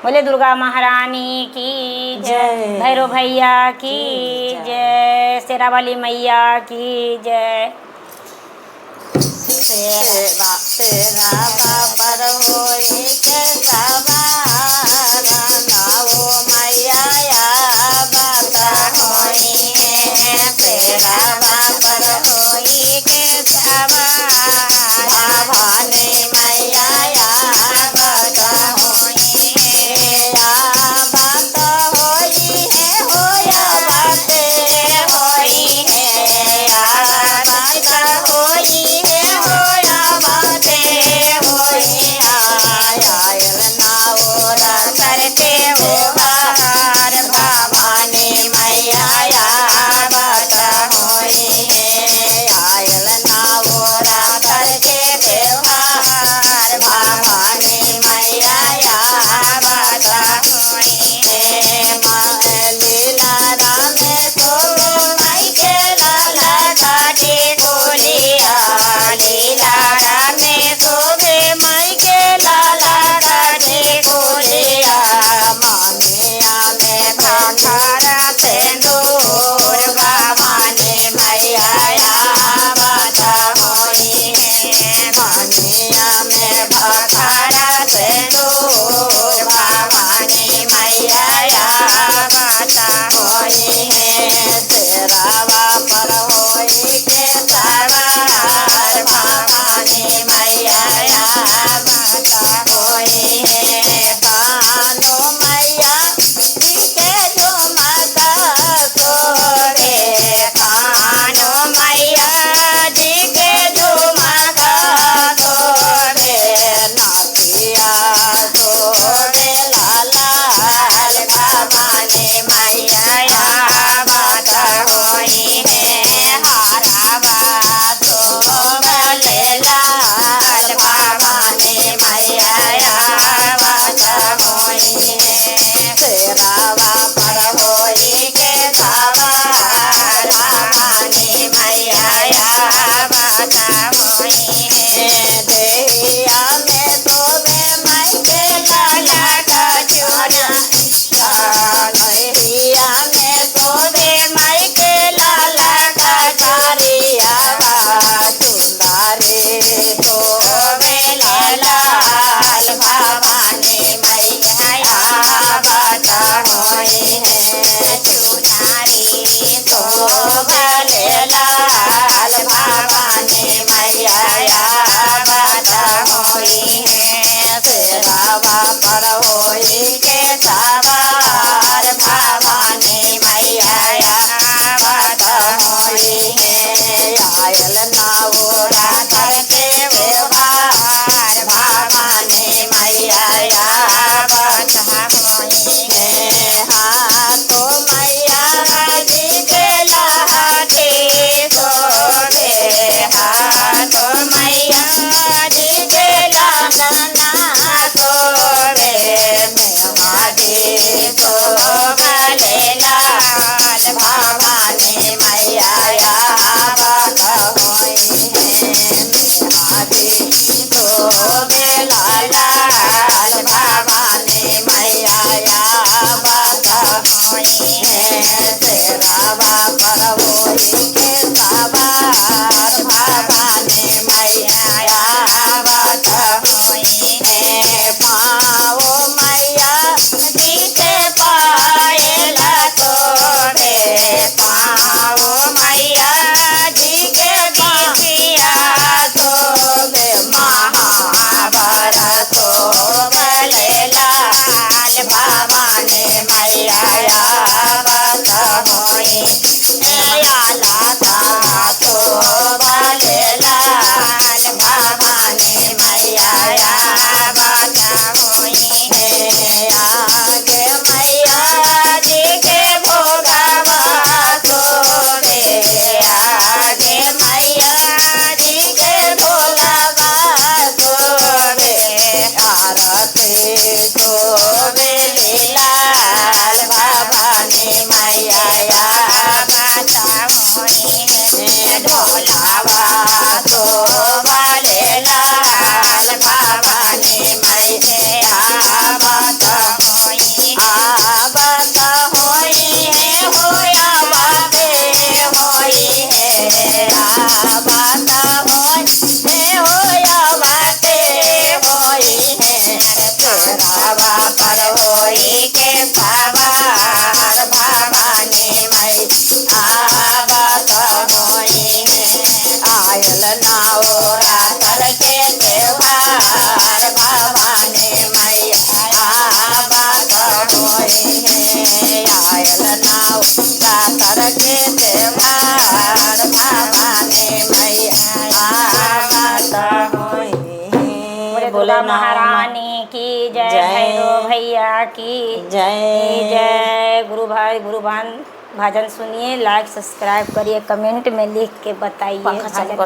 बोले दुर्गा महारानी की जय, भैरव भैया की जय, शेरा वाली मैया की जय। तेरा पर होई के सवार नाओ मैया बात होई है। तेरा पर होई के सवार भवानी मैया बात होई है। बात होई है होया बाते होई है। बात होई है होया बाते होई आयल नाओरा करके वो हार भवानी मैया बात होई है। आयल नाओरा करके त्योहार भवानी मैया बात होई है। लीला राम तो माई के लाला काटे गोलिया। लीला राम सोवे माई के लाला काटे गोलिया। मामिया में भाखारा सिंदूर भवानी मैया बात होई है। मामिया में भाखारा सिंदूर भवानी मैया बात होई है। तेरावा पर होई के सवार भवानी मैया बात होई है। कानो मैया जी के झुमका सोरे। कानो मैया जी के झुमका सोरे। नाथिया सोरे लाल भवानी मैया बात होई है। हारावा सोबले लाल भवानी मैया बात होई है। तेरावा पर होई के सवार भवानी मैया बात होई है। देहिया में सोवे माई के लाला का चोरा। देहिया में सोवे माई के लाला का चारिया। सुंदरे सोवे लाल भवानी मैया बात होई है। चुनारी सोवले लाल भवानी मैया बात होई है। तेरावा पर होई के सवार भवानी मैया बात होई है। आयल नाओरा करके वो हार भवानी मैया बात होई है। हाथों मैया जी के लाठी सोरे। हाथों मैया जी के लाना सोरे। मेहदी सोबले लाल भवानी मैया बात होई है। मेहदी सोबे लाल भवानी मैया बात होई है। तेरावा पर होई के सवार भवानी मैया बात होई है। पाओ मैया जी के पायल तोरे। पाओ मैया जी के बिटिया सोबे। महावर सोबले लाल भवानी मैया बात होई है। लाता सोबले लाल भवानी मैया बात होई है। आगे मैया जी के भोगावा सोरे। आगे मैया जी के भोगावा सोरे। आरती सोबे लाल भवानी मैया बात होई है। ढोलावा सोबले लाल भवानी मैया बात बाबा पर होई के सवार भवानी मैया आवत होई है आयल नवरात्र के त्योहार भवानी मैया आवत होई है आयल नवरात्र के त्योहार भवानी मैया आवत होई है। दुर्गा महारानी की जय, जय। भैरव भैया की जय जय। गुरु भाई गुरुबान भजन सुनिए, लाइक सब्सक्राइब करिए, कमेंट में लिख के बताइए पंखा चालू भजन कर।